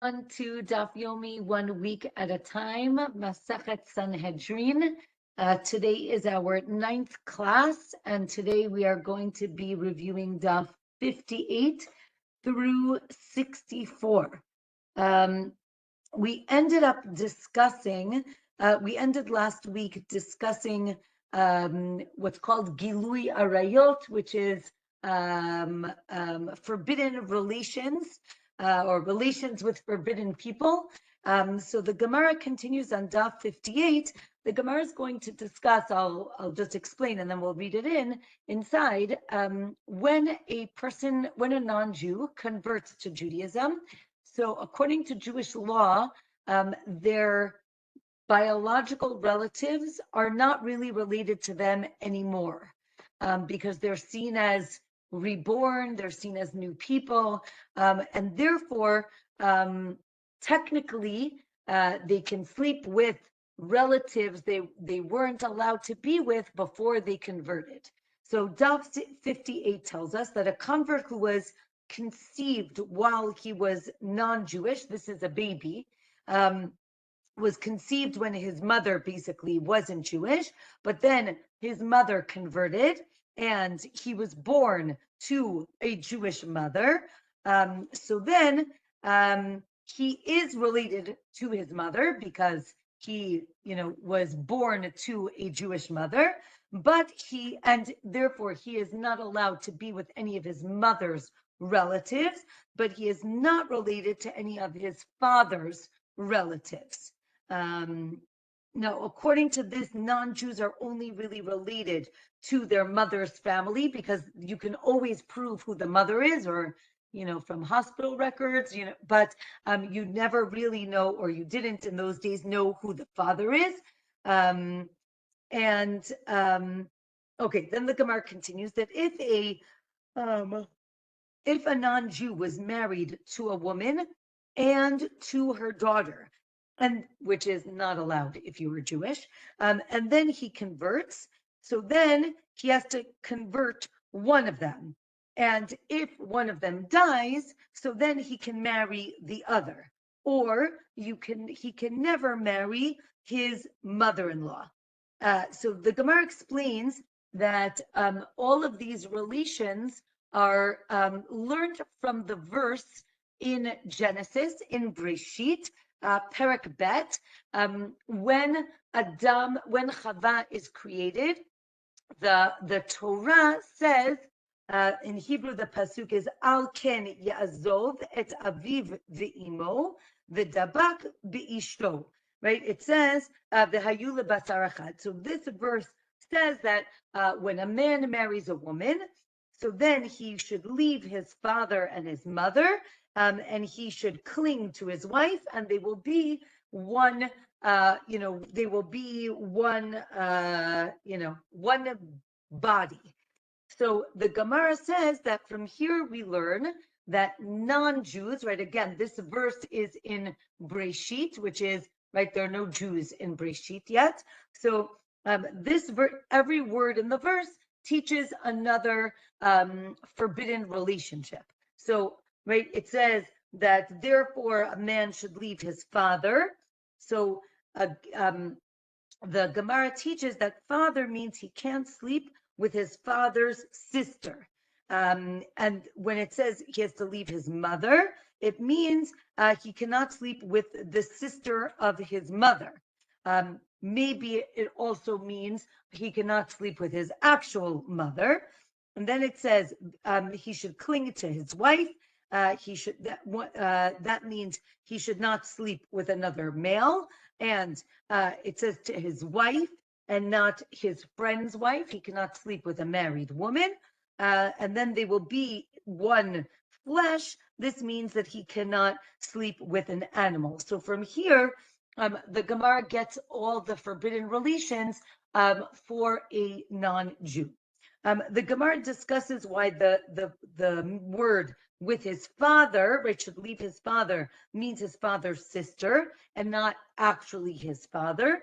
On to Daf Yomi 1 week at a time, Masachet Sanhedrin. Today is our 9th class, and today we are going to be reviewing Daf 58 through 64. We ended last week discussing what's called Gilui Arayot, which is forbidden relations. Or relations with forbidden people. So the Gemara continues on Daf 58. The Gemara is going to discuss, I'll just explain and then we'll read it inside. When a non-Jew converts to Judaism, so according to Jewish law, their biological relatives are not really related to them anymore because they're seen as reborn, they're seen as new people, and therefore, technically, they can sleep with relatives they weren't allowed to be with before they converted. So Daf 58 tells us that a convert who was conceived while he was non-Jewish, this is a baby, was conceived when his mother basically wasn't Jewish, but then his mother converted, and he was born to a Jewish mother. So then he is related to his mother because he, was born to a Jewish mother, and therefore he is not allowed to be with any of his mother's relatives, but he is not related to any of his father's relatives. Now, according to this, non-Jews are only really related to their mother's family because you can always prove who the mother is, or, from hospital records, but you never really know, or you didn't in those days know who the father is. Okay, then the Gemara continues that if a non-Jew was married to a woman and to her daughter, and which is not allowed if you were Jewish, and then he converts, so then he has to convert one of them. And if one of them dies, so then he can marry the other. Or he can never marry his mother-in-law. So the Gemara explains that all of these relations are learned from the verse in Genesis, in Breshit, Perek Bet, when Chava is created, the Torah says, in Hebrew, the pasuk is Al ken ya'azov et aviv ve'imo v'dabak be'ishto. Right? It says v'hayu lebasar echad. So this verse says that when a man marries a woman, so then he should leave his father and his mother, and he should cling to his wife, and they will be one. They will be one. One body. So the Gemara says that from here we learn that non-Jews, right? Again, this verse is in Breshit, which is right. There are no Jews in Breshit yet. So every word in the verse teaches another forbidden relationship. So, right, it says that therefore a man should leave his father. So the Gemara teaches that father means he can't sleep with his father's sister. And when it says he has to leave his mother, it means he cannot sleep with the sister of his mother. Maybe it also means he cannot sleep with his actual mother. And then it says he should cling to his wife. That means he should not sleep with another male. And it says to his wife and not his friend's wife. He cannot sleep with a married woman. And then they will be one flesh. This means that he cannot sleep with an animal. So from here, the Gemara gets all the forbidden relations for a non-Jew. The Gemara discusses why the word with his father, right, should leave his father, means his father's sister and not actually his father,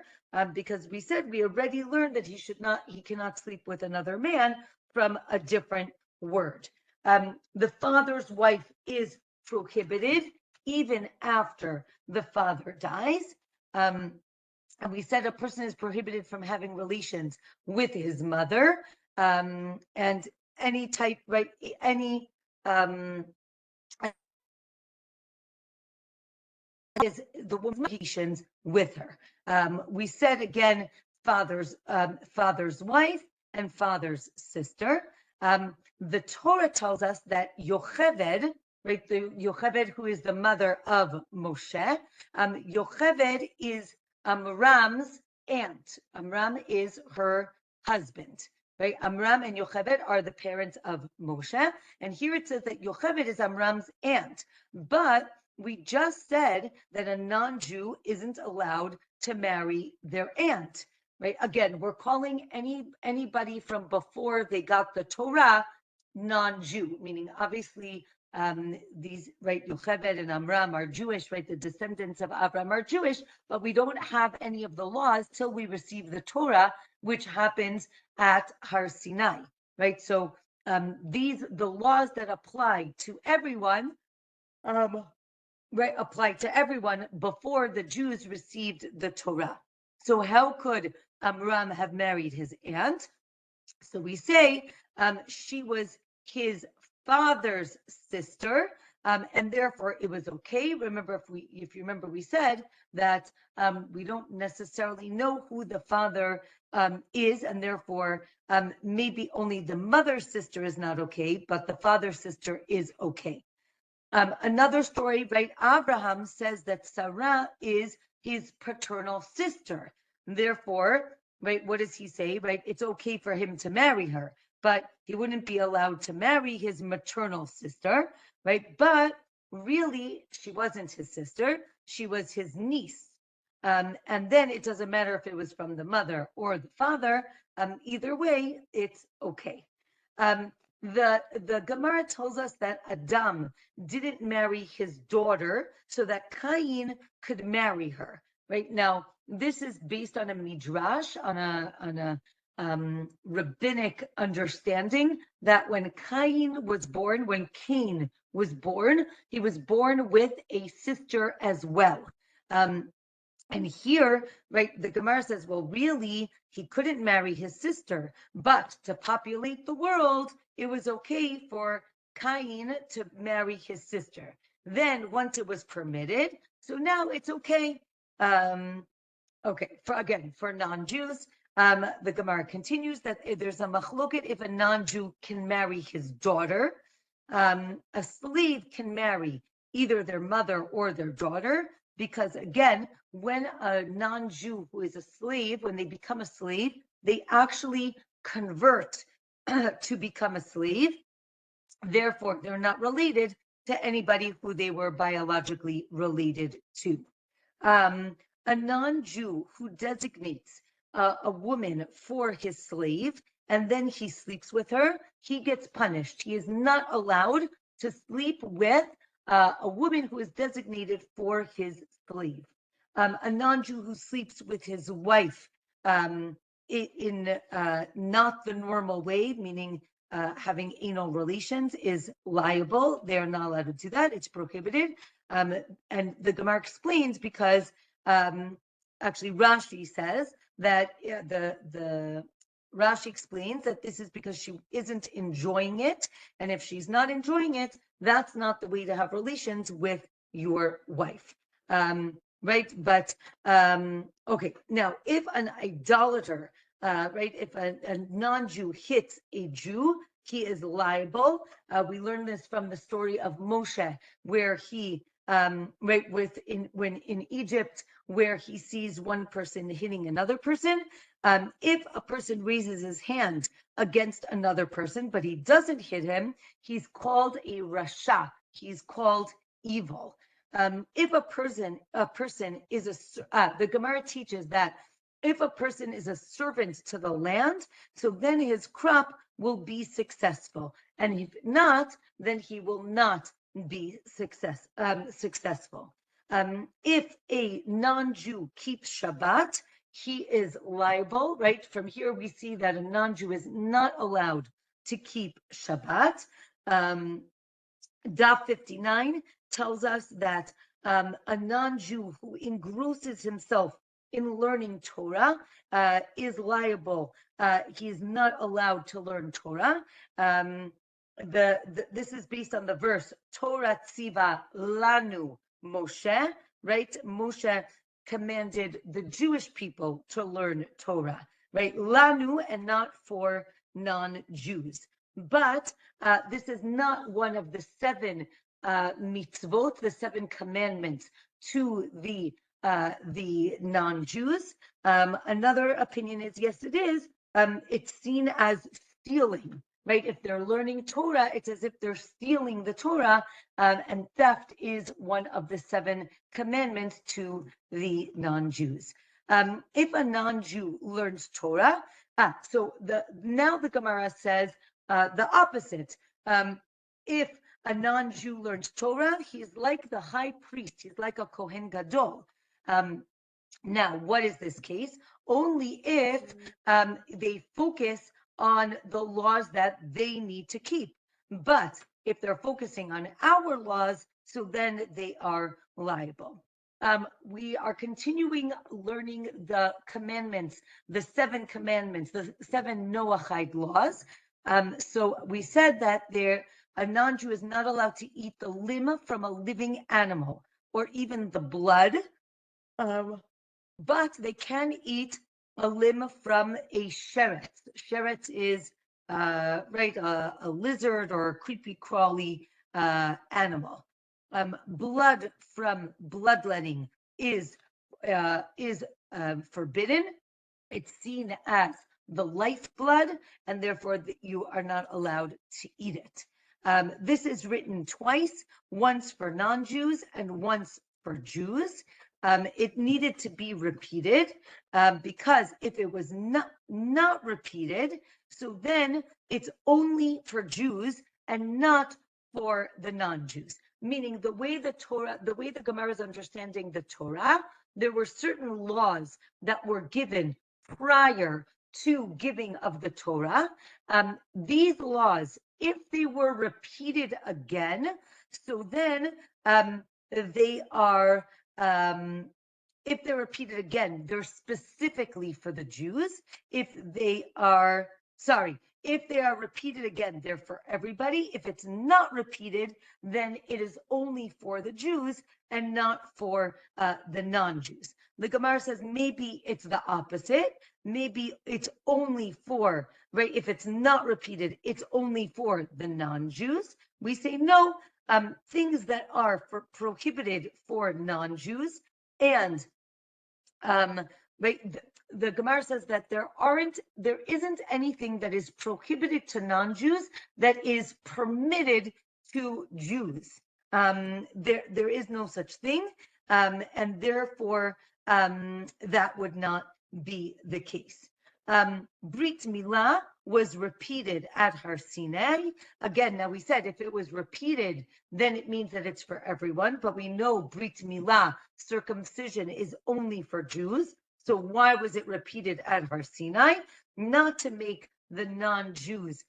because we already learned that he cannot sleep with another man from a different word. The father's wife is prohibited even after the father dies. And we said a person is prohibited from having relations with his mother, and any type, right? Any is the woman's relations with her. We said again, father's wife and father's sister. The Torah tells us that Yocheved, right, the Yocheved who is the mother of Moshe, Yocheved is Amram's aunt. Amram is her husband. Right? Amram and Yocheved are the parents of Moshe. And here it says that Yocheved is Amram's aunt. But we just said that a non-Jew isn't allowed to marry their aunt, right? Again, we're calling anybody from before they got the Torah non-Jew, meaning obviously these, right, Yocheved and Amram are Jewish, right? The descendants of Abraham are Jewish, but we don't have any of the laws till we receive the Torah, which happens at Har Sinai, right? So the laws that apply to everyone, right, applied to everyone before the Jews received the Torah. So how could Amram have married his aunt? So we say she was his father's sister, and therefore it was okay. Remember, if you remember, we said that we don't necessarily know who the father is, and therefore maybe only the mother's sister is not okay, but the father's sister is okay. Another story, right? Abraham says that Sarah is his paternal sister. Therefore, right, what does he say? Right, it's okay for him to marry her, but he wouldn't be allowed to marry his maternal sister, right? But really, she wasn't his sister, she was his niece. And then it doesn't matter if it was from the mother or the father, either way, it's okay. The Gemara tells us that Adam didn't marry his daughter so that Cain could marry her. Right now, this is based on a midrash, on a rabbinic understanding that when Cain was born, he was born with a sister as well. And here, right, the Gemara says, well, really, he couldn't marry his sister, but to populate the world, it was okay for Cain to marry his sister. Then, once it was permitted, so now it's okay. Okay, for non-Jews, the Gemara continues that there's a machloket if a non-Jew can marry his daughter. A slave can marry either their mother or their daughter, because again, when a non-Jew who is a slave, when they become a slave, they actually convert to become a slave. Therefore, they're not related to anybody who they were biologically related to. A non-Jew who designates a woman for his slave and then he sleeps with her, he gets punished. He is not allowed to sleep with a woman who is designated for his slave. A non-Jew who sleeps with his wife in not the normal way, meaning having anal relations, is liable. They're not allowed to do that. It's prohibited. And the Gemara explains because actually Rashi says that the Rashi explains that this is because she isn't enjoying it. And if she's not enjoying it, that's not the way to have relations with your wife. Right? But, okay, now if an idolater, right, if a non-Jew hits a Jew, he is liable. We learned this from the story of Moshe, where he, right, when in Egypt, where he sees one person hitting another person. If a person raises his hand against another person, but he doesn't hit him, he's called a rasha. He's called evil. If a person is the Gemara teaches that if a person is a servant to the land, so then his crop will be successful, and if not, then he will not be successful. If a non-Jew keeps Shabbat, he is liable, right? From here we see that a non-Jew is not allowed to keep Shabbat. Daf 59, tells us that a non-Jew who engrosses himself in learning Torah is liable. He is not allowed to learn Torah. This is based on the verse Torah tziva lanu Moshe, right? Moshe commanded the Jewish people to learn Torah, right? Lanu, and not for non-Jews. But this is not one of the seven mitzvot, the seven commandments to the non-Jews. Another opinion is, yes, it is. It's seen as stealing, right? If they're learning Torah, it's as if they're stealing the Torah, and theft is one of the seven commandments to the non-Jews. If a non-Jew learns Torah, so now the Gemara says the opposite. If a non-Jew learns Torah, he's like the high priest. He's like a Kohen Gadol. Now, what is this case? Only if they focus on the laws that they need to keep. But if they're focusing on our laws, so then they are liable. We are continuing learning the commandments, the seven commandments, the seven Noahide laws. So we said that a non-Jew is not allowed to eat the limb from a living animal or even the blood, but they can eat a limb from a sheretz. Sheretz is right, a lizard or a creepy crawly animal. Blood from bloodletting is forbidden. It's seen as the lifeblood, and therefore you are not allowed to eat it. This is written twice, once for non-Jews and once for Jews. It needed to be repeated because if it was not repeated, so then it's only for Jews and not for the non-Jews. Meaning the way the Gemara is understanding the Torah, there were certain laws that were given prior to giving of the Torah. These laws, if they were repeated again, so then they are, if they're repeated again, they're specifically for the Jews. If they are repeated again, they're for everybody. If it's not repeated, then it is only for the Jews and not for the non-Jews. The Gemara says maybe it's the opposite. Maybe it's only for, right? If it's not repeated, it's only for the non-Jews. We say no. Things that are prohibited for non-Jews, and right, the Gemara says that there isn't anything that is prohibited to non-Jews that is permitted to Jews. There is no such thing, and therefore that would not be the case. Brit Milah was repeated at Har Sinai. Again, now we said if it was repeated, then it means that it's for everyone. But we know Brit Milah, circumcision, is only for Jews. So why was it repeated at Har Sinai? Not to make the non-Jews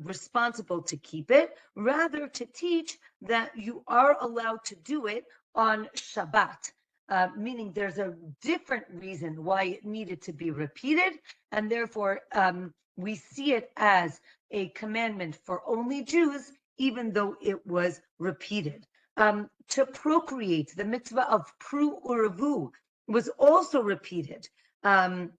responsible to keep it, rather to teach that you are allowed to do it on Shabbat. Meaning there's a different reason why it needed to be repeated, and therefore we see it as a commandment for only Jews, even though it was repeated. To procreate, the mitzvah of pru uravu was also repeated, and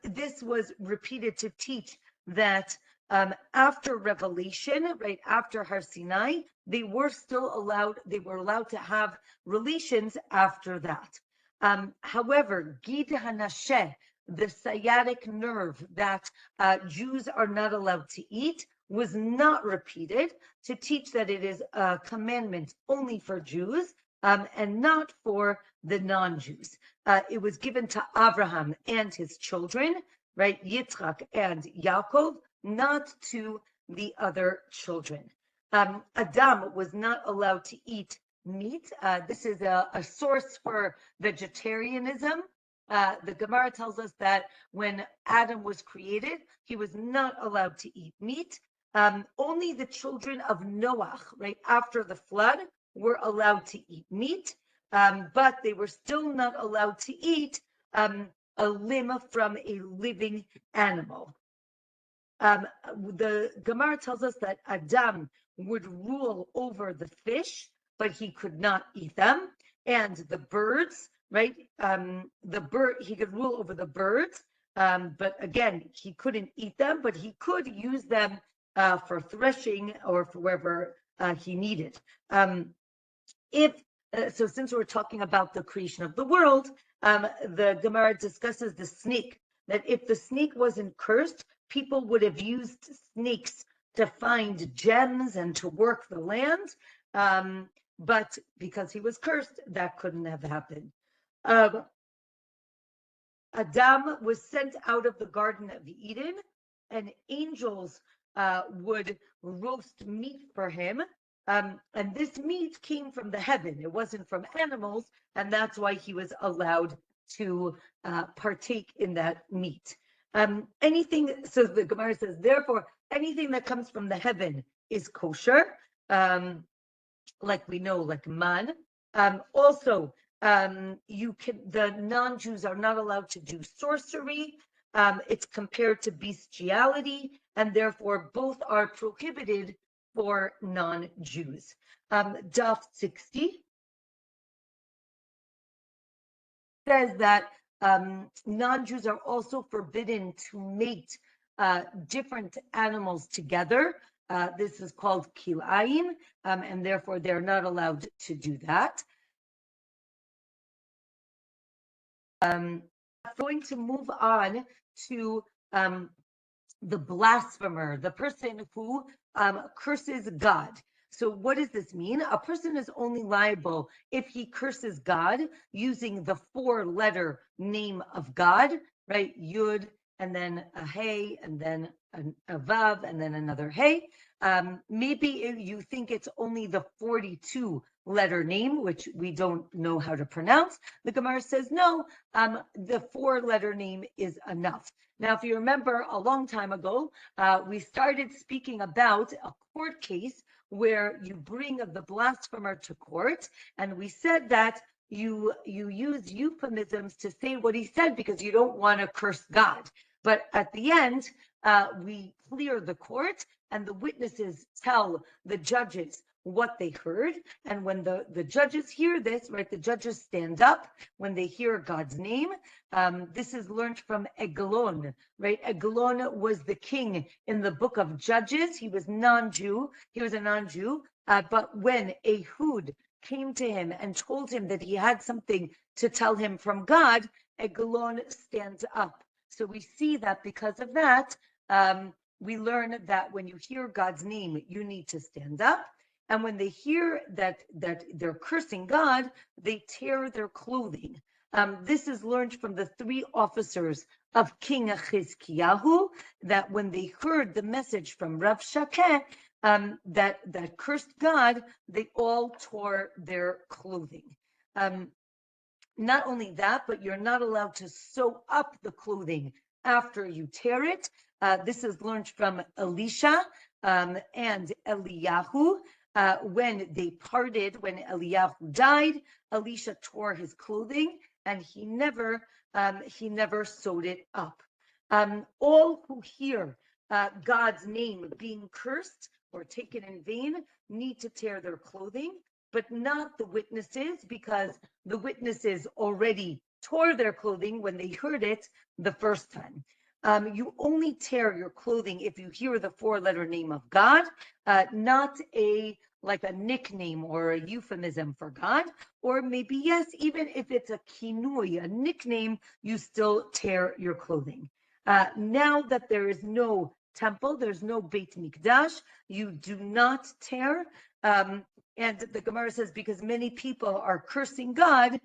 this was repeated to teach that after Revelation, right after Har Sinai, they were allowed to have relations after that. However, Gid Hanasheh, the sciatic nerve that Jews are not allowed to eat, was not repeated to teach that it is a commandment only for Jews and not for the non-Jews. It was given to Abraham and his children, right, Yitzchak and Yaakov, not to the other children. Adam was not allowed to eat meat. This is a source for vegetarianism. The Gemara tells us that when Adam was created, he was not allowed to eat meat. Only the children of Noach, right after the flood, were allowed to eat meat, but they were still not allowed to eat a limb from a living animal. The Gemara tells us that Adam would rule over the fish, but he could not eat them, and the birds, right? He could rule over the birds, but again, he couldn't eat them, but he could use them for threshing or for wherever he needed. So since we're talking about the creation of the world, the Gemara discusses the snake, that if the snake wasn't cursed, people would have used snakes to find gems and to work the land. But because he was cursed, that couldn't have happened. Adam was sent out of the Garden of Eden, and angels would roast meat for him. And this meat came from the heaven. It wasn't from animals, and that's why he was allowed to partake in that meat. So the Gemara says, therefore, anything that comes from the heaven is kosher, like we know, like man. Also, the non-Jews are not allowed to do sorcery. It's compared to bestiality, and therefore both are prohibited for non-Jews. Daf 60 says that non-Jews are also forbidden to mate different animals together. This is called kilayim, and therefore they're not allowed to do that. I'm going to move on to the blasphemer, the person who curses God. So what does this mean? A person is only liable if he curses God using the 4-letter name of God, right? Yud, and then a hey, and then a vav, and then another hey. Maybe you think it's only the 42-letter name, which we don't know how to pronounce. The Gemara says, no, the 4-letter name is enough. Now, if you remember a long time ago, we started speaking about a court case where you bring the blasphemer to court, and we said that you use euphemisms to say what he said because you don't want to curse God. But at the end, we clear the court, and the witnesses tell the judges what they heard. And when the judges hear this, right, the judges stand up when they hear God's name. This is learned from Eglon, right? Eglon was the king in the book of Judges. He was non-Jew. He was a non-Jew. But when Ehud came to him and told him that he had something to tell him from God, Eglon stands up. So we see that because of that, we learn that when you hear God's name, you need to stand up. And when they hear that they're cursing God, they tear their clothing. This is learned from the 3 officers of King Chizkiyahu, that when they heard the message from Rav Shakeh, that cursed God, they all tore their clothing. Not only that, but you're not allowed to sew up the clothing after you tear it. This is learned from Elisha and Eliyahu. When they parted, when Eliyahu died, Elisha tore his clothing, and he never sewed it up. All who hear God's name being cursed or taken in vain need to tear their clothing, but not the witnesses, because the witnesses already tore their clothing when they heard it the first time. You only tear your clothing if you hear the 4-letter name of God, not like a nickname or a euphemism for God, or maybe, yes, even if it's a kinui, a nickname, you still tear your clothing. Now that there is no temple, there's no Beit Mikdash, you do not tear. And the Gemara says, because many people are cursing God,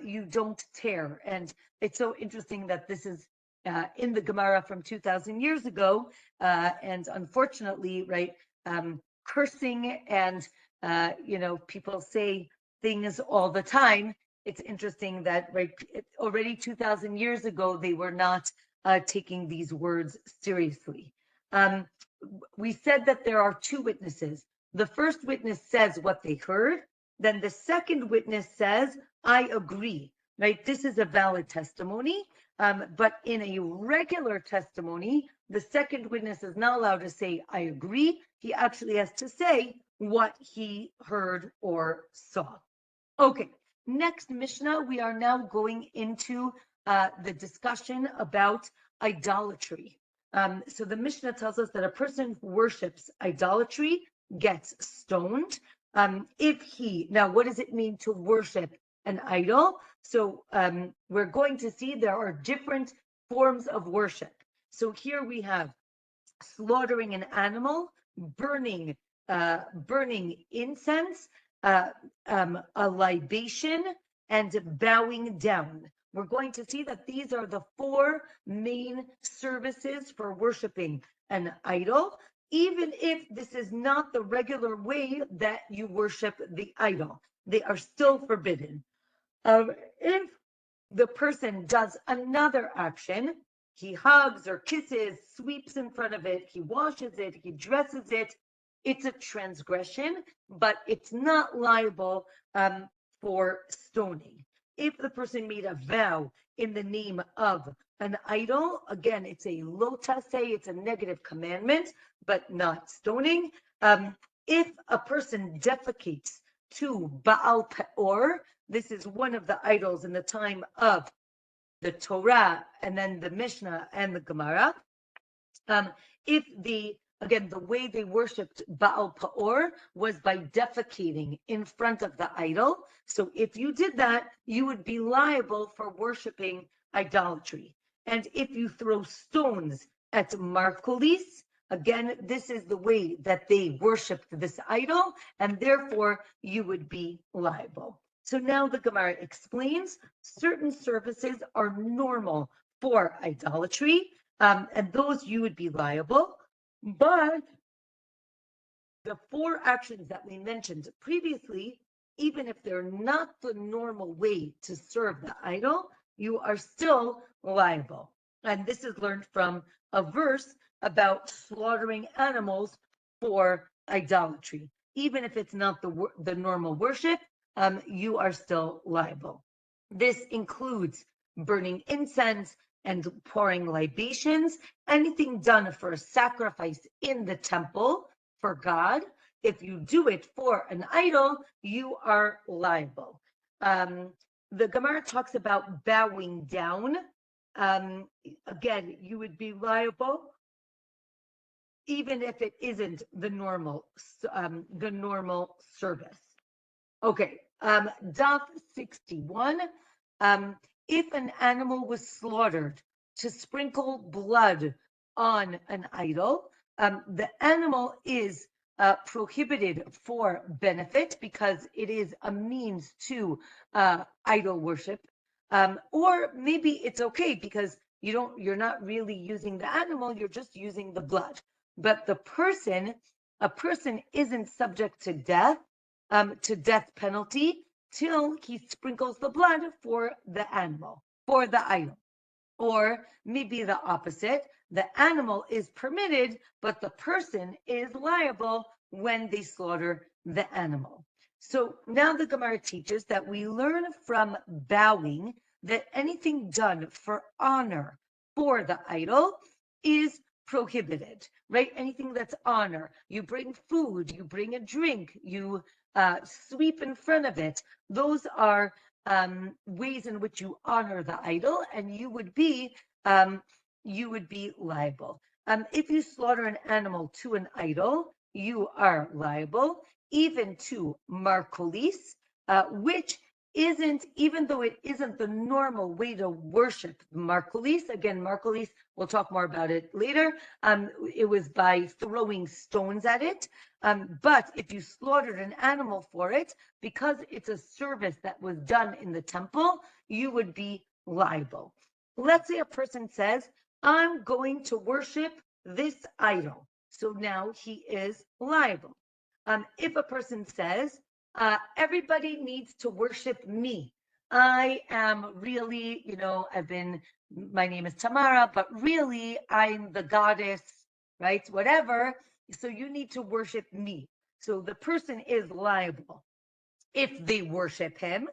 you don't tear. And it's so interesting that this is in the Gemara from 2,000 years ago, and unfortunately, right, cursing and people say things all the time. It's interesting that right, already 2,000 years ago they were not taking these words seriously. We said that there are two witnesses. The first witness says what they heard. Then the second witness says, I agree, right? This is a valid testimony. But in a regular testimony, the second witness is not allowed to say, I agree. He actually has to say what he heard or saw. Okay, next Mishnah, we are now going into the discussion about idolatry. So the Mishnah tells us that a person who worships idolatry gets stoned. Now, what does it mean to worship an idol? So we're going to see there are different forms of worship. So here we have slaughtering an animal, burning incense, a libation, and bowing down. We're going to see that these are the four main services for worshiping an idol, even if this is not the regular way that you worship the idol. They are still forbidden. If the person does another action, he hugs or kisses, sweeps in front of it, he washes it, he dresses it, it's a transgression, but it's not liable for stoning. If the person made a vow in the name of an idol, again, it's a lo taseh, it's a negative commandment, but not stoning. If a person defecates to Baal Peor, this is one of the idols in the time of the Torah and then the Mishnah and the Gemara. Again, the way they worshipped Baal Peor was by defecating in front of the idol. So if you did that, you would be liable for worshiping idolatry. And if you throw stones at Marcolis, again, this is the way that they worshipped this idol, and therefore you would be liable. So now the Gemara explains certain services are normal for idolatry, and those you would be liable. But the four actions that we mentioned previously, even if they're not the normal way to serve the idol, you are still liable. And this is learned from a verse about slaughtering animals for idolatry. Even if it's not the normal worship, you are still liable. This includes burning incense and pouring libations, anything done for a sacrifice in the temple for God. If you do it for an idol, you are liable. The Gemara talks about bowing down. Again, you would be liable even if it isn't the normal service. Okay, Daf 61. If an animal was slaughtered to sprinkle blood on an idol, the animal is prohibited for benefit because it is a means to idol worship. Or maybe it's okay because you're not really using the animal, you're just using the blood. But a person isn't subject to death penalty till he sprinkles the blood for the animal, for the idol. Or maybe the opposite, the animal is permitted, but the person is liable when they slaughter the animal. So now the Gemara teaches that we learn from bowing that anything done for honor for the idol is prohibited, right? Anything that's honor. You bring food, you bring a drink, you sweep in front of it. Those are ways in which you honor the idol, and you would be liable. If you slaughter an animal to an idol, you are liable, even to Marcolis, which isn't, even though it isn't the normal way to worship Marcolis. Again, Marcolis, we'll talk more about it later. It was by throwing stones at it. But if you slaughtered an animal for it, because it's a service that was done in the temple, you would be liable. Let's say a person says, I'm going to worship this idol. So now he is liable. If a person says, everybody needs to worship me. I am really, my name is Tamara, but really I'm the goddess, right? Whatever. So you need to worship me. So the person is liable if they worship him,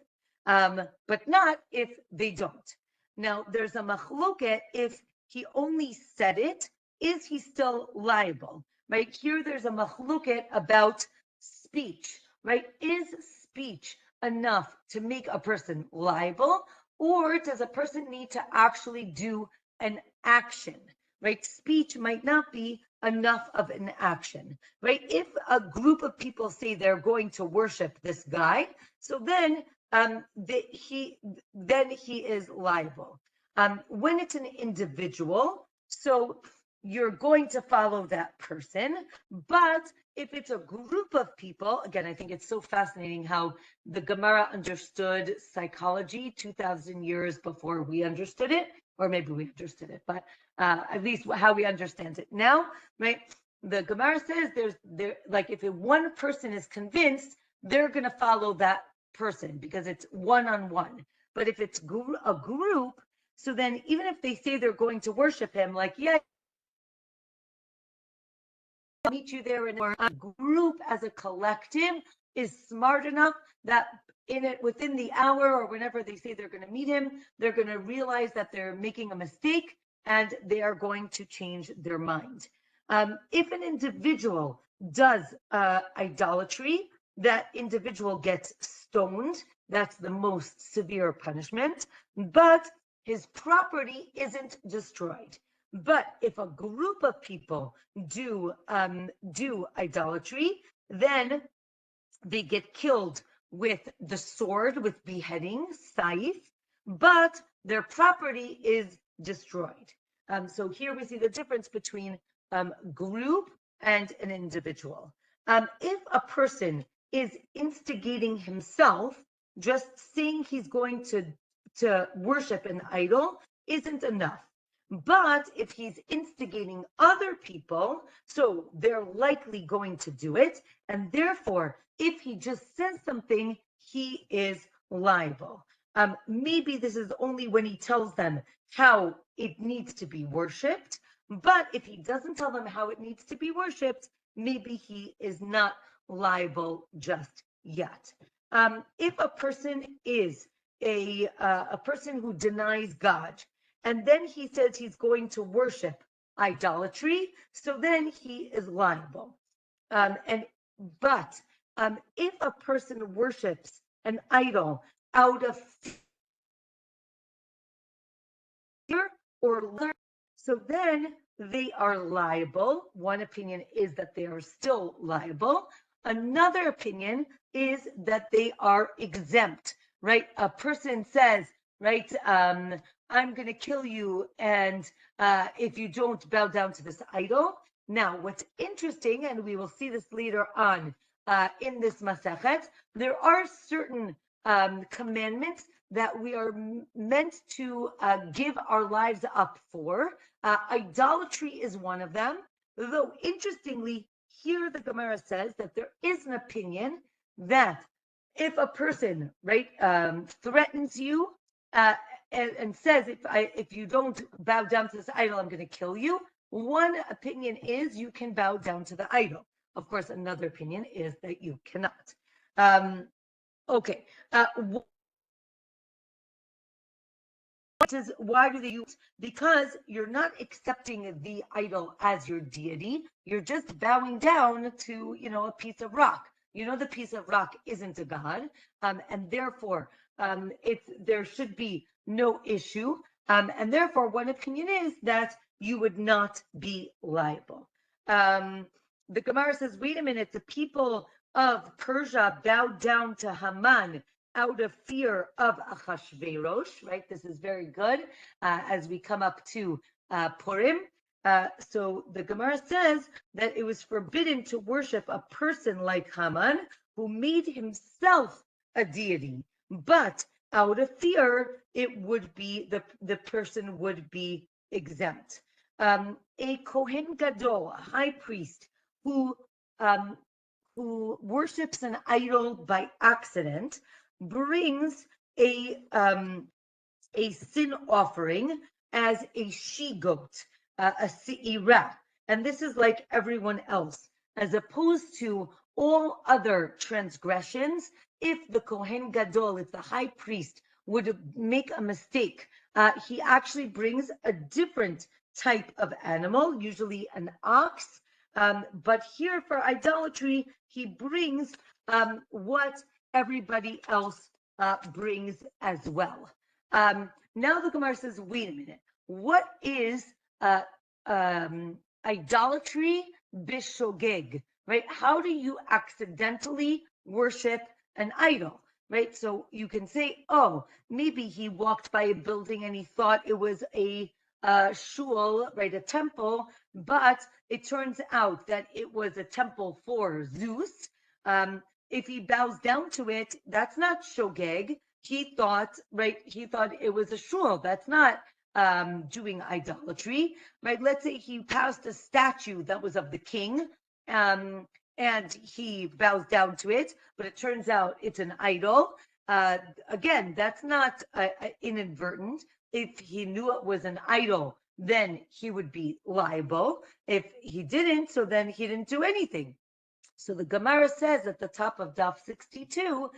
but not if they don't. Now, there's a machloket if he only said it, is he still liable? Right here, there's a machloket about speech, right? Is speech enough to make a person liable, or does a person need to actually do an action? Right? Speech might not be enough of an action, right? If a group of people say they're going to worship this guy, so then he is liable. When it's an individual, so you're going to follow that person. But if it's a group of people, again, I think it's so fascinating how the Gemara understood psychology 2,000 years before we understood it, or maybe we understood it, but at least how we understand it now, right? The Gemara says like if one person is convinced, they're going to follow that person because it's one-on-one. But if it's a group, so then even if they say they're going to worship him, like, yeah, I'll meet you there, and a group as a collective is smart enough that within the hour or whenever they say they're going to meet him, they're going to realize that they're making a mistake and they are going to change their mind. If an individual does idolatry, that individual gets stoned. That's the most severe punishment, but his property isn't destroyed. But if a group of people do idolatry, then they get killed with the sword, with beheading, saif, but their property is destroyed. So here we see the difference between group and an individual. If a person is instigating himself, just saying he's going to worship an idol isn't enough. But if he's instigating other people, so they're likely going to do it, and therefore, if he just says something, he is liable. Maybe this is only when he tells them how it needs to be worshipped, but if he doesn't tell them how it needs to be worshipped, maybe he is not liable just yet. If a person is a person who denies God, and then he says he's going to worship idolatry, so then he is liable. But if a person worships an idol out of fear or so then they are liable. One opinion is that they are still liable. Another opinion is that they are exempt, right? A person says, right, I'm going to kill you, and if you don't bow down to this idol. Now, what's interesting, and we will see this later on in this Masachet, there are certain commandments that we are meant to give our lives up for. Idolatry is one of them, though interestingly, here the Gemara says that there is an opinion that if a person, right, threatens you and says, if you don't bow down to this idol, I'm going to kill you. One opinion is you can bow down to the idol. Of course, another opinion is that you cannot. Okay. Why do they use? Because you're not accepting the idol as your deity. You're just bowing down to, a piece of rock. The piece of rock isn't a god, and therefore there should be no issue. And therefore, one opinion is that you would not be liable. The Gemara says, wait a minute, the people of Persia bowed down to Haman out of fear of Achashverosh, right? This is very good as we come up to Purim. So the Gemara says that it was forbidden to worship a person like Haman who made himself a deity, but out of fear, it would be the person would be exempt. A Kohen Gadol, a high priest, who worships an idol by accident, brings a sin offering as a she-goat, a se'ira. And this is like everyone else, as opposed to all other transgressions. If the Kohen Gadol, if the high priest would make a mistake, he actually brings a different type of animal, usually an ox. But here for idolatry, he brings what everybody else brings as well. Now the Gemara says, wait a minute, what is uh, idolatry bishogeg, right? How do you accidentally worship an idol, right? So you can say, oh, maybe he walked by a building and he thought it was a shul, right, a temple, but it turns out that it was a temple for Zeus. If he bows down to it, that's not shogeg. He thought, right, he thought it was a shul. That's not doing idolatry, right? Let's say he passed a statue that was of the king, and he bows down to it, but it turns out it's an idol. Again, that's not inadvertent. If he knew it was an idol, then he would be liable. If he didn't, so then he didn't do anything. So the Gemara says at the top of Daf 62,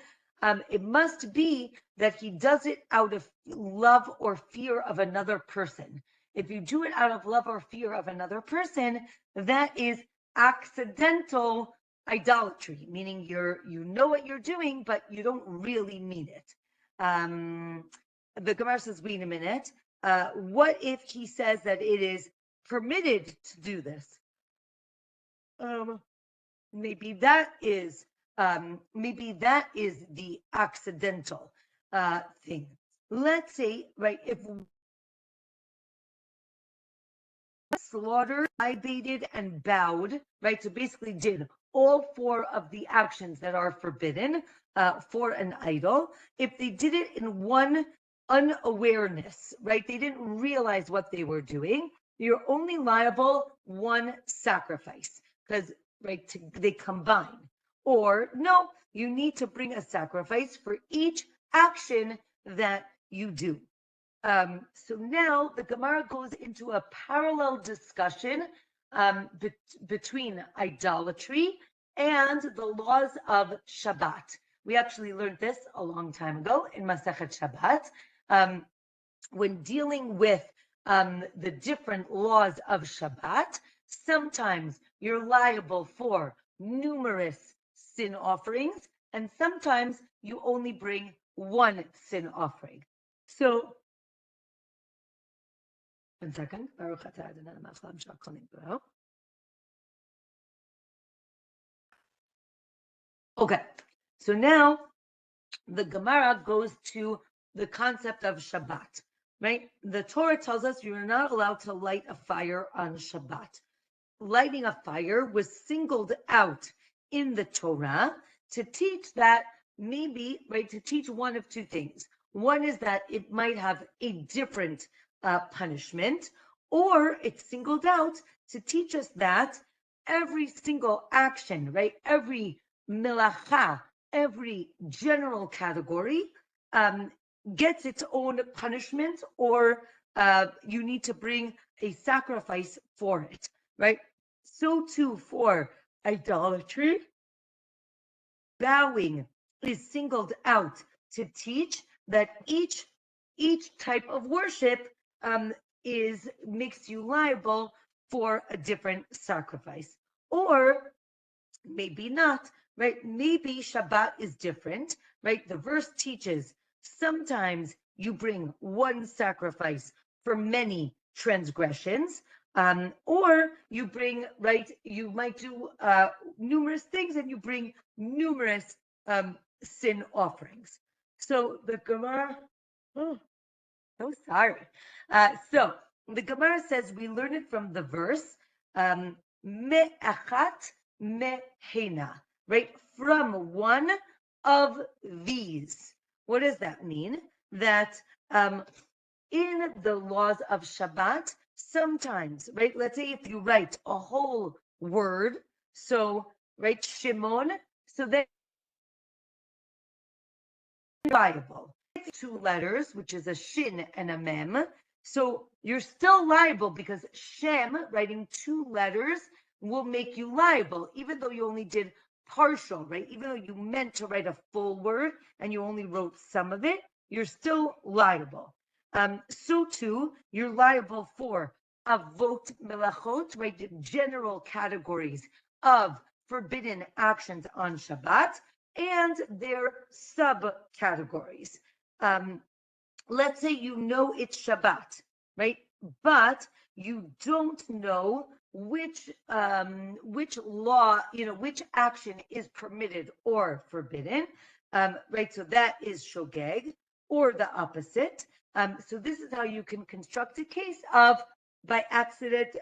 it must be that he does it out of love or fear of another person. If you do it out of love or fear of another person, that is accidental idolatry, meaning you know what you're doing, but you don't really mean it. The Gemara says, wait a minute. What if he says that it is permitted to do this? Maybe that is the accidental thing. Let's say, right, if slaughtered, libated, and bowed, right, so basically did all four of the actions that are forbidden for an idol, if they did it in one unawareness, right, they didn't realize what they were doing, you're only liable one sacrifice, because right, they combine. Or no, you need to bring a sacrifice for each action that you do. So now the Gemara goes into a parallel discussion between idolatry and the laws of Shabbat. We actually learned this a long time ago in Masechet Shabbat. When dealing with the different laws of Shabbat, sometimes you're liable for numerous sin offerings, and sometimes you only bring one sin offering. So, 1 second. Okay, so now the Gemara goes to the concept of Shabbat, right? The Torah tells us you're not allowed to light a fire on Shabbat. Lighting a fire was singled out in the Torah to teach that maybe, right, to teach one of two things. One is that it might have a different punishment, or it's singled out to teach us that every single action, right, every milacha, every general category gets its own punishment, or you need to bring a sacrifice for it, right? So too for idolatry, bowing is singled out to teach that each type of worship makes you liable for a different sacrifice. Or maybe not, right? Maybe Shabbat is different, right? The verse teaches sometimes you bring one sacrifice for many transgressions, or you bring, right, you might do numerous things and you bring numerous sin offerings. So the Gemara, oh, so sorry. So the Gemara says we learn it from the verse, me'achat mehena, right? From one of these. What does that mean? That in the laws of Shabbat, sometimes, right? Let's say if you write a whole word, so, right, Shimon, so then viable. 2 letters, which is a shin and a mem, So you're still liable because Shem, writing 2 letters, will make you liable, even though you only did partial, right? Even though you meant to write a full word and you only wrote some of it, you're still liable. So too, you're liable for avot melachot, right? The general categories of forbidden actions on Shabbat and their subcategories. Let's say you know it's Shabbat, right? But you don't know which law, which action is permitted or forbidden, right? So that is shogeg, or the opposite. So this is how you can construct a case of by accident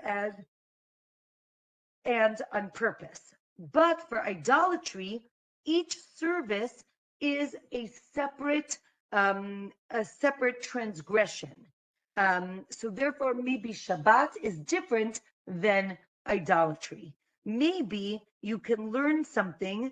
and on purpose. But for idolatry, each service is a separate transgression. So therefore, maybe Shabbat is different than idolatry. Maybe you can learn something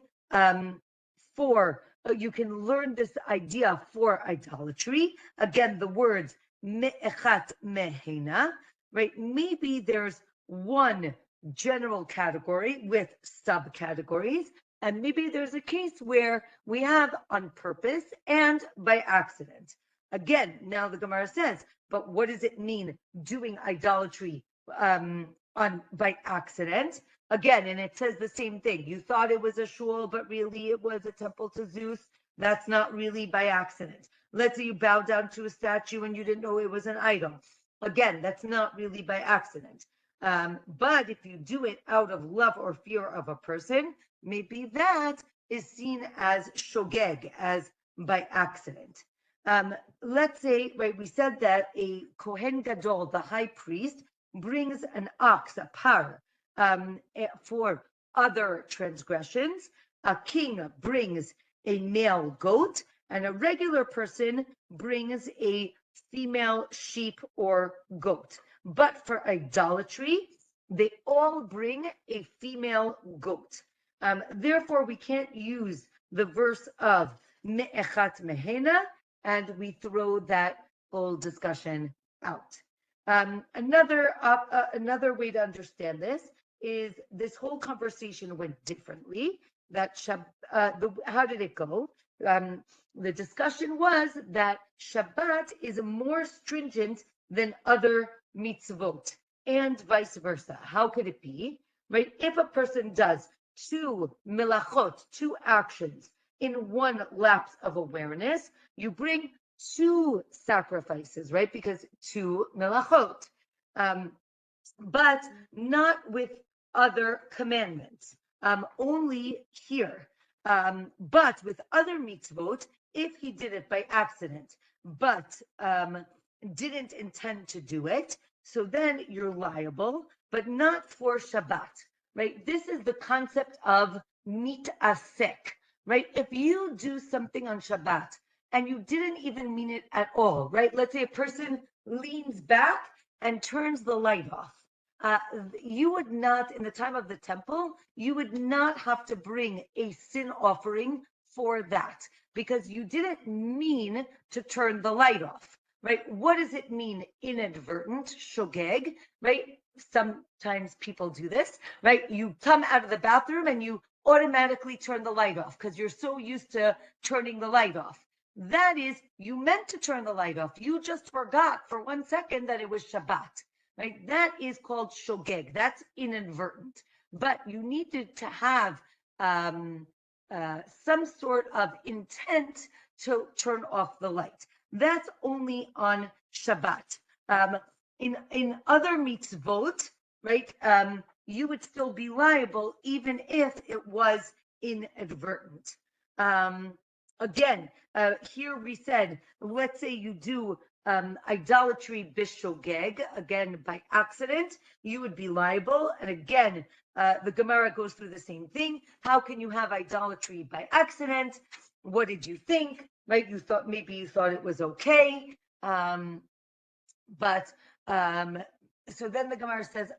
you can learn this idea for idolatry. Again, the words me'echat mehena, right? Maybe there's one general category with subcategories, and maybe there's a case where we have on purpose and by accident. Again, now the Gemara says, but what does it mean doing idolatry by accident? Again, and it says the same thing. You thought it was a shul, but really it was a temple to Zeus. That's not really by accident. Let's say you bow down to a statue and you didn't know it was an idol. Again, that's not really by accident. But if you do it out of love or fear of a person, maybe that is seen as shogeg, as by accident. Let's say, right, we said that a Kohen Gadol, the high priest, brings an ox, a par, for other transgressions. A king brings a male goat, and a regular person brings a female sheep or goat. But for idolatry, they all bring a female goat. Therefore, we can't use the verse of me'echat mehena, and we throw that whole discussion out. Another way to understand this is this whole conversation went differently. How did it go? The discussion was that Shabbat is more stringent than other mitzvot, and vice versa. How could it be? Right? If a person does 2 melachot, 2 actions in one lapse of awareness, you bring 2 sacrifices, right? Because 2 melachot, but not with other commandments, only here. But with other mitzvot, if he did it by accident, but didn't intend to do it, so then you're liable, but not for Shabbat, right? This is the concept of mitasek, right? If you do something on Shabbat and you didn't even mean it at all, right? Let's say a person leans back and turns the light off. You would not, in the time of the temple, you would not have to bring a sin offering for that because you didn't mean to turn the light off, right? What does it mean, inadvertent, shogeg, right? Sometimes people do this, right? You come out of the bathroom and you automatically turn the light off because you're so used to turning the light off. That is, you meant to turn the light off. You just forgot for 1 second that it was Shabbat. Right? That is called shogeg. That's inadvertent. But you needed to have some sort of intent to turn off the light. That's only on Shabbat. In other mitzvot, right, you would still be liable even if it was inadvertent. Again, here we said, let's say you do idolatry bishogeg, again by accident, you would be liable. And again, the Gemara goes through the same thing. How can you have idolatry by accident? What did you think? Right? Maybe you thought it was okay. But so then the Gemara says,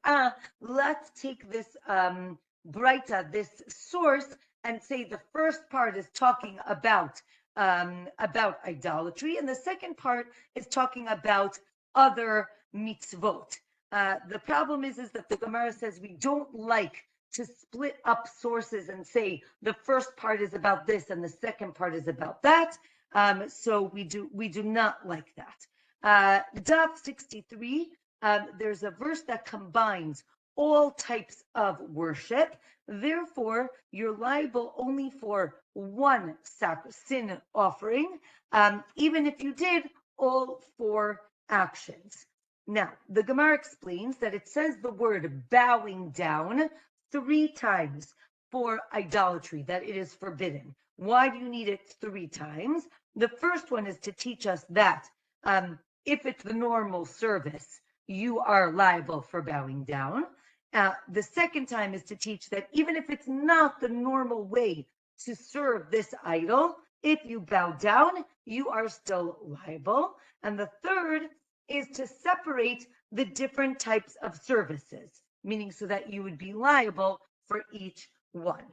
let's take this Breita, this source, and say the first part is talking about idolatry, and the second part is talking about other mitzvot. The problem is that the Gemara says we don't like to split up sources and say the first part is about this and the second part is about that. So we do not like that. Daf 63, there's a verse that combines all types of worship. Therefore, you're liable only for one sin offering, even if you did all four actions. Now, the Gemara explains that it says the word bowing down 3 times for idolatry, that it is forbidden. Why do you need it 3 times? The first one is to teach us that if it's the normal service, you are liable for bowing down. The second time is to teach that even if it's not the normal way to serve this idol, if you bow down, you are still liable. And the third is to separate the different types of services, meaning so that you would be liable for each one.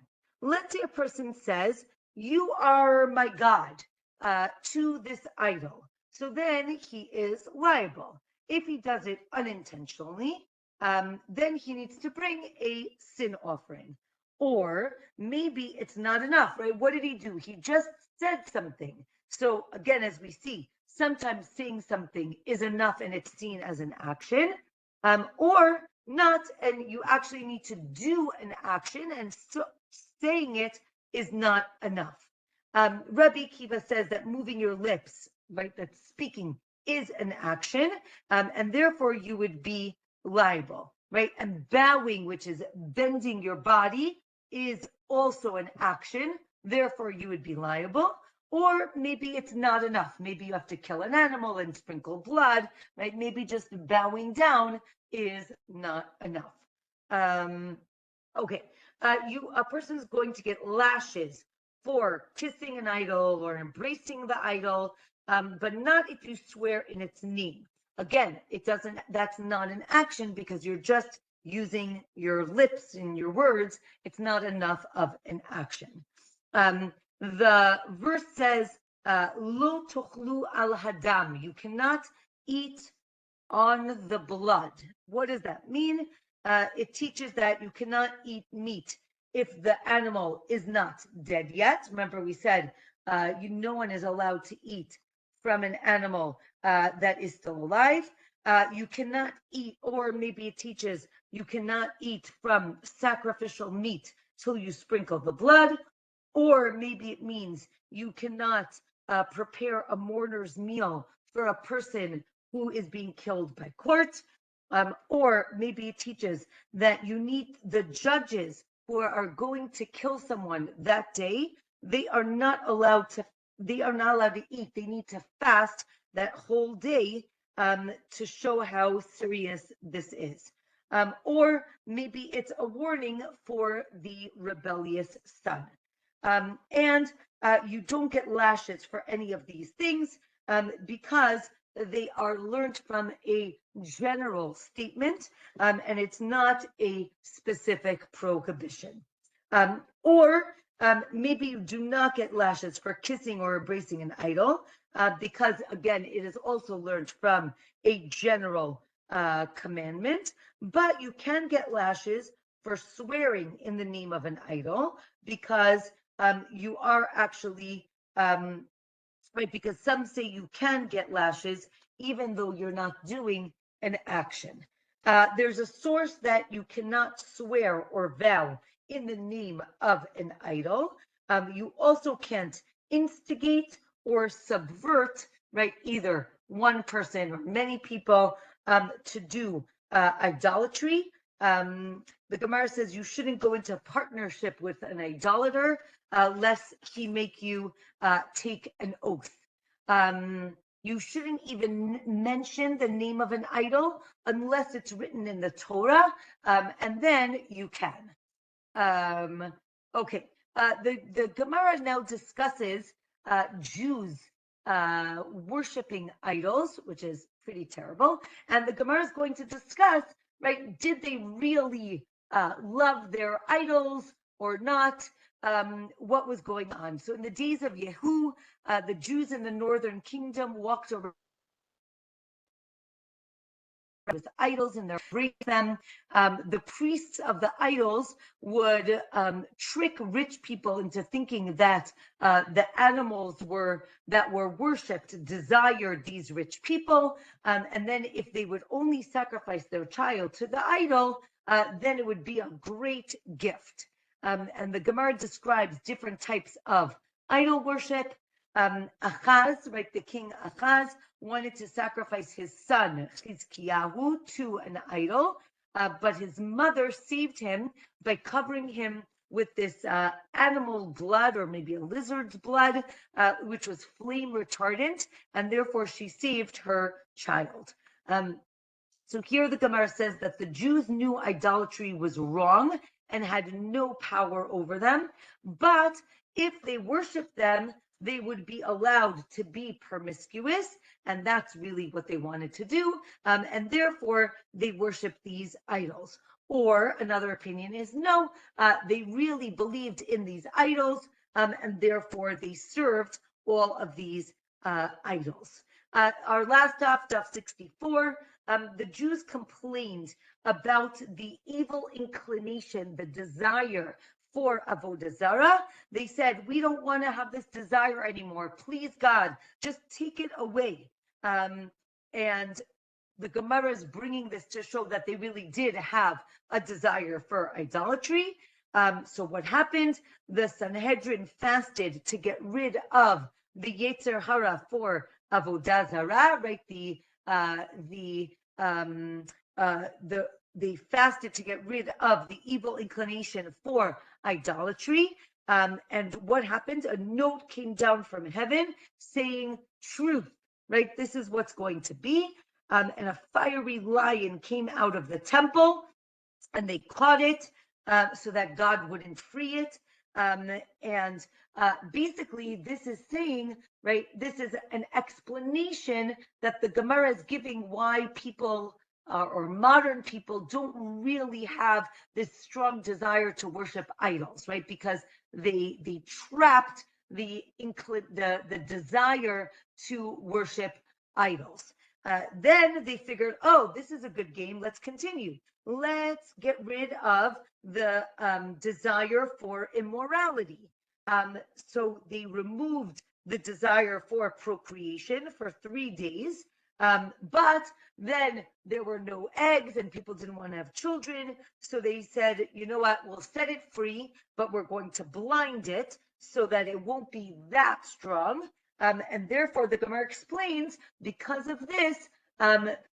Let's say a person says, you are my God, to this idol. So then he is liable. If he does it unintentionally, then he needs to bring a sin offering. Or maybe it's not enough, right? What did he do? He just said something. So again, as we see, sometimes saying something is enough and it's seen as an action, or not, and you actually need to do an action, and so saying it is not enough. Rabbi Kiva says that moving your lips, right, that speaking is an action, and therefore you would be liable, right? And bowing, which is bending your body, is also an action, therefore you would be liable. Or maybe it's not enough. Maybe you have to kill an animal and sprinkle blood, right? Maybe just bowing down is not enough. Okay, a person's going to get lashes for kissing an idol or embracing the idol, but not if you swear in its name. Again, that's not an action because you're just using your lips and your words. It's not enough of an action. The verse says, Lo tochlu al hadam, you cannot eat on the blood. What does that mean? It teaches that you cannot eat meat if the animal is not dead yet. Remember, we said no one is allowed to eat from an animal that is still alive. You cannot eat, or maybe it teaches you cannot eat from sacrificial meat till you sprinkle the blood. Or maybe it means you cannot prepare a mourner's meal for a person who is being killed by court. Or maybe it teaches that you need the judges who are going to kill someone that day. They are not allowed to eat. They need to fast that whole day to show how serious this is. Or maybe it's a warning for the rebellious son. And you don't get lashes for any of these things because they are learned from a general statement, and it's not a specific prohibition. Or maybe you do not get lashes for kissing or embracing an idol, because again, it is also learned from a general commandment, but you can get lashes for swearing in the name of an idol, because you are actually, right, because some say you can get lashes even though you're not doing an action. There's a source that you cannot swear or vow in the name of an idol. You also can't instigate or subvert, right, either one person or many people to do idolatry. The Gemara says you shouldn't go into partnership with an idolater lest he make you take an oath. You shouldn't even mention the name of an idol unless it's written in the Torah, and then you can. Okay, the Gemara now discusses Jews worshiping idols, which is pretty terrible. And the Gemara is going to discuss, right, did they really love their idols or not? What was going on? So in the days of Yehu, the Jews in the northern kingdom walked over with idols and they're breaking them. The priests of the idols would trick rich people into thinking that the animals that were worshipped desired these rich people, and then if they would only sacrifice their child to the idol, then it would be a great gift. And the Gemara describes different types of idol worship. Achaz, right, the king Achaz wanted to sacrifice his son Chizkiyahu to an idol, but his mother saved him by covering him with this animal blood, or maybe a lizard's blood, which was flame retardant, and therefore she saved her child. So here the Gemara says that the Jews knew idolatry was wrong and had no power over them, but if they worshiped them, they would be allowed to be promiscuous, and that's really what they wanted to do, and therefore they worshiped these idols. Or another opinion is no, they really believed in these idols, and therefore they served all of these idols. Our last daf 64, the Jews complained about the evil inclination, the desire for avodah zarah. They said, we don't want to have this desire anymore. Please, God, just take it away. And the Gemara is bringing this to show that they really did have a desire for idolatry. So what happened? The Sanhedrin fasted to get rid of the Yetzer Hara for avodah zarah, right? They fasted to get rid of the evil inclination for idolatry. And what happened? A note came down from heaven saying truth, right? This is what's going to be. And a fiery lion came out of the temple, and they caught it so that God wouldn't free it. Basically, this is saying, right, this is an explanation that the Gemara is giving why people or modern people don't really have this strong desire to worship idols, right? Because they trapped the desire to worship idols. Then they figured, oh, this is a good game. Let's continue. Let's get rid of the desire for immorality. So they removed the desire for procreation for 3 days. But then there were no eggs and people didn't want to have children. So they said, you know what, we'll set it free, but we're going to blind it so that it won't be that strong. And therefore, the Gemara explains, because of this,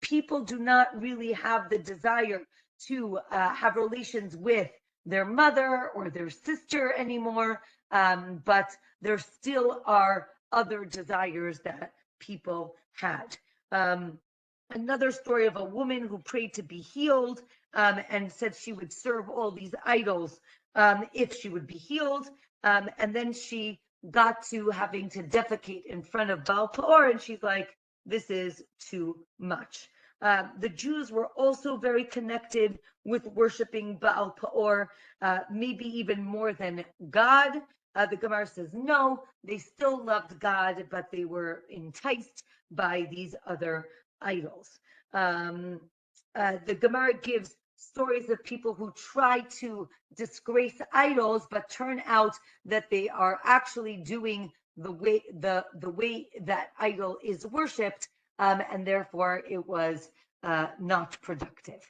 people do not really have the desire to have relations with their mother or their sister anymore, but there still are other desires that people had. Another story of a woman who prayed to be healed and said she would serve all these idols if she would be healed. And then she got to having to defecate in front of Baal Peor, and she's like, this is too much. The Jews were also very connected with worshiping Baal Peor, maybe even more than God. The Gemara says no, they still loved God, but they were enticed by these other idols. The Gemara gives stories of people who try to disgrace idols, but turn out that they are actually doing the way that idol is worshipped, and therefore it was not productive.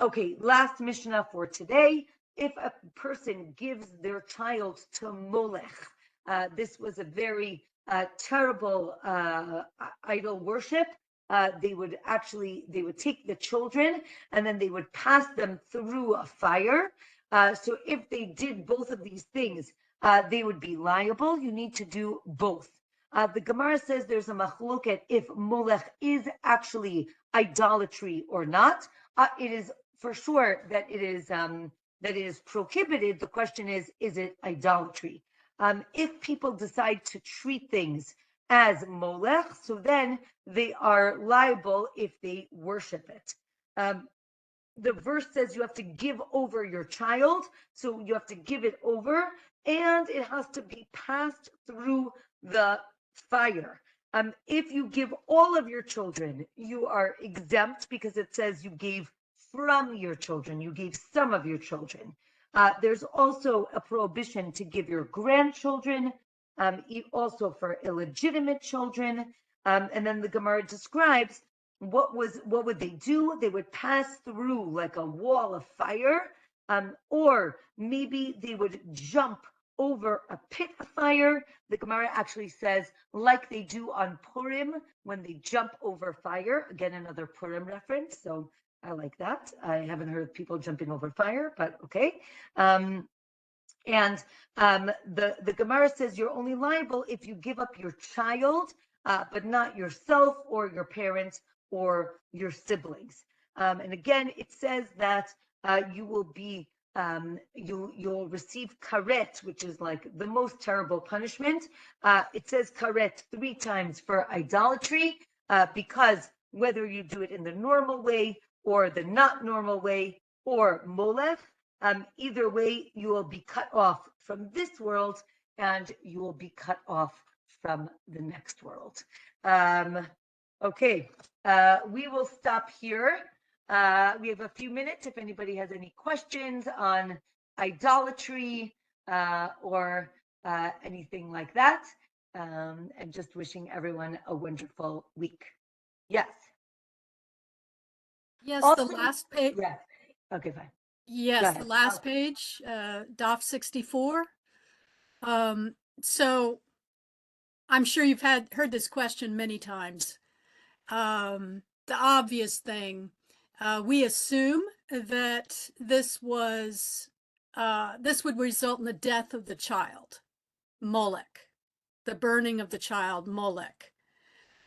Okay, last Mishnah for today. If a person gives their child to Molech, this was a very terrible idol worship. They would take the children and then they would pass them through a fire. So if they did both of these things, they would be liable. You need to do both. The Gemara says there's a machloket if Molech is actually idolatry or not. It is for sure that it is prohibited. The question is it idolatry? If people decide to treat things as Molech, so then they are liable if they worship it. The verse says you have to give over your child, so you have to give it over, and it has to be passed through the fire. If you give all of your children, you are exempt because it says you gave from your children, you gave some of your children. There's also a prohibition to give your grandchildren, also for illegitimate children. And then the Gemara describes what would they do? They would pass through like a wall of fire, or maybe they would jump over a pit of fire. The Gemara actually says, like they do on Purim when they jump over fire. Again, another Purim reference. So I like that. I haven't heard of people jumping over fire, but okay. The Gemara says you're only liable if you give up your child, but not yourself or your parents or your siblings. And again, it says that you will be you'll receive karet, which is like the most terrible punishment. It says karet 3 times for idolatry, because whether you do it in the normal way or the not normal way or molech, either way, you will be cut off from this world and you will be cut off from the next world. Okay, we will stop here. We have a few minutes if anybody has any questions on idolatry or anything like that. And just wishing everyone a wonderful week. Yes. Yes, Also, the last page. yes. Okay, fine. Yes, the last page, DOF 64. So I'm sure you've heard this question many times. The obvious thing, we assume that this would result in the death of the child, Molech, the burning of the child, Molech.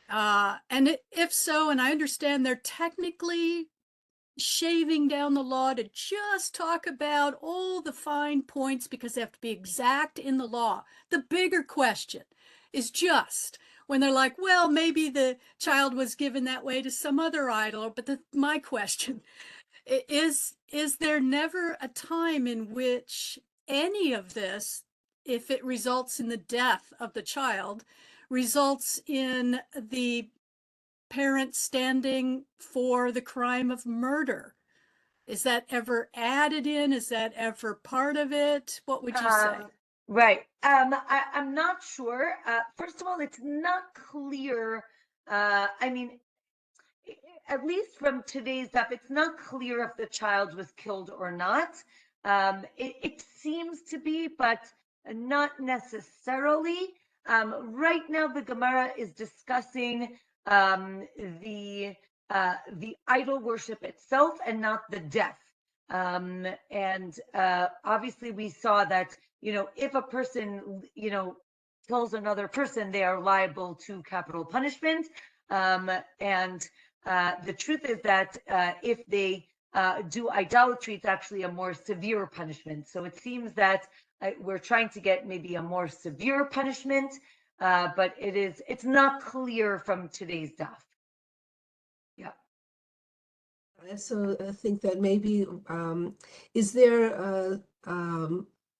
And if so, and I understand they're technically shaving down the law to just talk about all the fine points because they have to be exact in the law. The bigger question is just when they're like, well, maybe the child was given that way to some other idol. But my question is there never a time in which any of this, if it results in the death of the child, results in the parent standing for the crime of murder? Is that ever added in? Is that ever part of it? What would you say? Right. I'm not sure. First of all, it's not clear. I mean, at least from today's stuff, it's not clear if the child was killed or not. It seems to be, but not necessarily. Right now, the Gemara is discussing the idol worship itself and not the death. Obviously, we saw that if a person kills another person, they are liable to capital punishment. The truth is that if they do idolatry, it's actually a more severe punishment. So it seems that we're trying to get maybe a more severe punishment, but it's not clear from today's daf. Yeah. I also think that maybe is there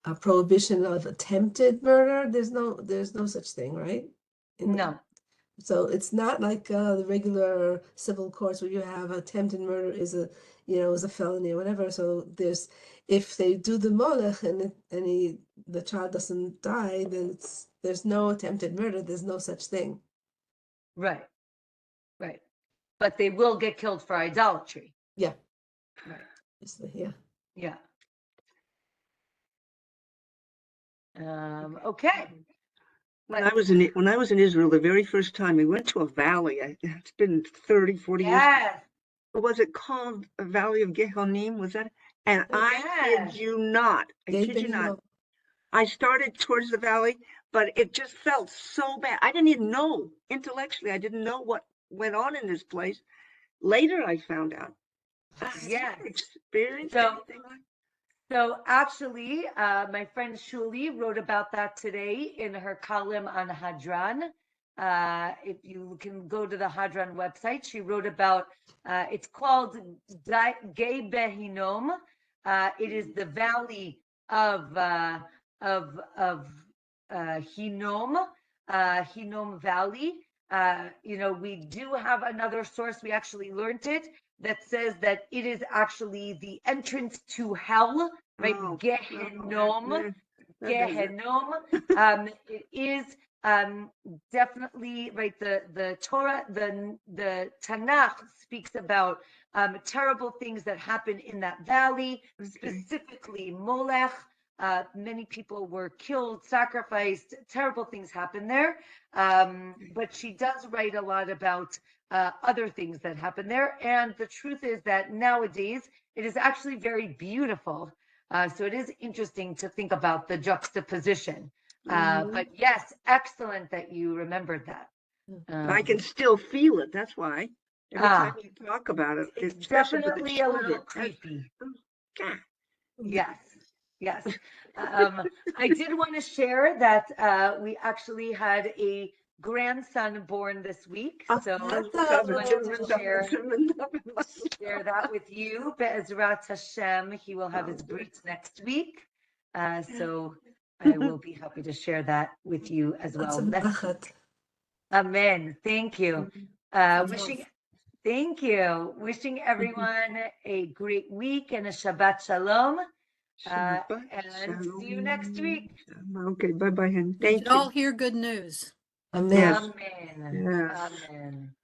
a prohibition of attempted murder? There's no such thing, right? No. So it's not like the regular civil courts where you have attempted murder is a felony or whatever. So if they do the molech and the child doesn't die, then there's no attempted murder. There's no such thing. Right. But they will get killed for idolatry. Yeah. Right. Yeah. Yeah. Okay. When I was in Israel, the very first time we went to a valley, it's been 30, 40 years. Was it called a Valley of Gehonim? Was that? And I kid you not. I started towards the valley, but it just felt so bad. I didn't even know intellectually. I didn't know what went on in this place. Later, I found out. Yeah. Experienced anything like? So actually, my friend Shuli wrote about that today in her column on Hadran. If you can go to the Hadran website, she wrote about, it's called Gay Behinom. It is the valley of Hinnom, Hinnom Valley. We do have another source, we actually learned it, that says that it is actually the entrance to hell, right? Oh, Gehenom. that does it. Gehenom. It is definitely right. The Torah, the Tanakh speaks about terrible things that happen in that valley, Okay. specifically Molech. Many people were killed, sacrificed. Terrible things happen there. But she does write a lot about other things that happen there. And the truth is that nowadays it is actually very beautiful. So it is interesting to think about the juxtaposition. But yes, excellent that you remembered that. I can still feel it. That's why. Every time you talk about it, It's especially with the definitely a little children. creepy. God. Yes, yes. I did want to share that we actually had a grandson born this week. So I wanted to share that with you. Be'ezrat Hashem, he will have his brit next week. So I will be happy to share that with you as well. Amen. Thank you. Thank you. Wishing everyone a great week and a Shabbat Shalom. And see you next week. Okay, bye-bye, honey. Did you all hear good news? Amen. Yes. Amen. Yes. Amen.